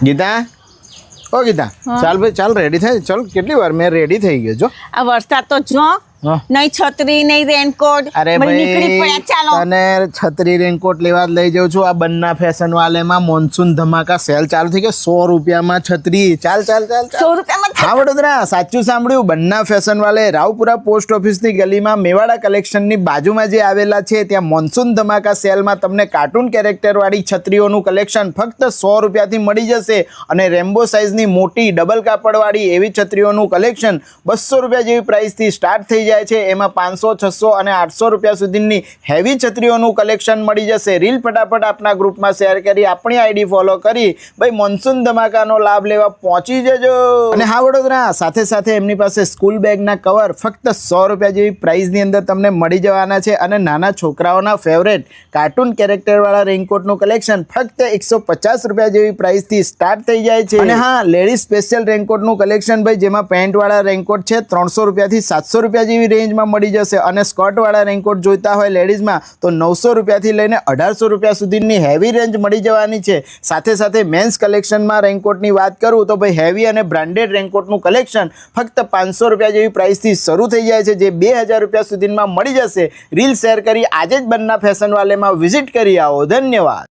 ગીતા ઓ ગીતા ચાલ ભાઈ ચાલ રેડી થાય ચાલ કેટલી વાર મેં રેડી થઈ ગયો જો આ વરસાદ તો જો નહીં છત્રી નહીં રેનકોટ અરે નીકળી ભાઈ પડ્યા ચાલો તને છત્રી રેનકોટ લેવા જ લઈ જાઉં છું આ બંના ફેશન વાલેમાં મોન્સૂન ધમાકા સેલ ચાલુ થઈ ગયો 100 રૂપિયામાં છત્રી ચાલ ચાલ ચાલ 100 રૂપિયામાં હા વડોદરા સાચું સાંભળ્યું બંના ફેશન વાલે રાવપુરા પોસ્ટ ઓફિસની ગલીમાં મેવાડા કલેક્શનની બાજુમાં જે આવેલા છે ત્યાં મોન્સૂન ધમાકા સેલમાં તમને કાર્ટૂન કેરેક્ટર વાળી છત્રીઓનું કલેક્શન ફક્ત 100 રૂપિયાથી મળી જશે અને રેમ્બો સાઇઝની મોટી ડબલ કાપડ વાળી એવી છત્રીઓનું કલેક્શન 200 રૂપિયા જેવી પ્રાઇસથી સ્ટાર્ટ થઈ જાય છે એમાં 500 600 અને 800 રૂપિયા સુધીની હેવી છત્રીઓનું કલેક્શન મળી જશે રીલ ફટાફટ આપણા ગ્રુપમાં શેર કરી આપણી આઈડી ફોલો કરી ભાઈ મોન્સૂન ધમાકાનો લાભ લેવા પહોંચી જજો અને હા વડોદરા સાથે સાથે એમની પાસે સ્કૂલ બેગના કવર ફક્ત 100 રૂપિયા જેવી પ્રાઇસની અંદર તમને મળી જવાના છે અને નાના છોકરાઓના ફેવરેટ કાર્ટૂન કેરેક્ટર વાળા રેનકોટનું કલેક્શન ફક્ત 150 રૂપિયા જેવી પ્રાઇસથી સ્ટાર્ટ થઈ જાય છે અને હા લેડીઝ સ્પેશિયલ રેનકોટનું કલેક્શન ભાઈ જેમાં પેન્ટ વાળા રેનકોટ છે 300 રૂપિયાથી 700 રૂપિયા જેવી રેન્જમાં મળી જશે અને સ્કર્ટ વાળા રેનકોટ જોઈતા હોય લેડીઝમાં તો 900 રૂપિયાથી લઈને 1800 રૂપિયા સુધીની હેવી રેન્જ મળી જવાની છે સાથે સાથે મેન્સ કલેક્શનમાં રેનકોટની વાત કરું તો ભાઈ હેવી અને બ્રાન્ડેડ રેનકોટનું કલેક્શન ફક્ત 500 રૂપિયા જેવી પ્રાઇસથી શરૂ થઈ જાય છે જે 2000 રૂપિયા સુધીમાં મળી જશે રીલ શેર કરી આજે જ બંના ફેશન વાલેમાં વિઝિટ કરી આવો ધન્યવાદ।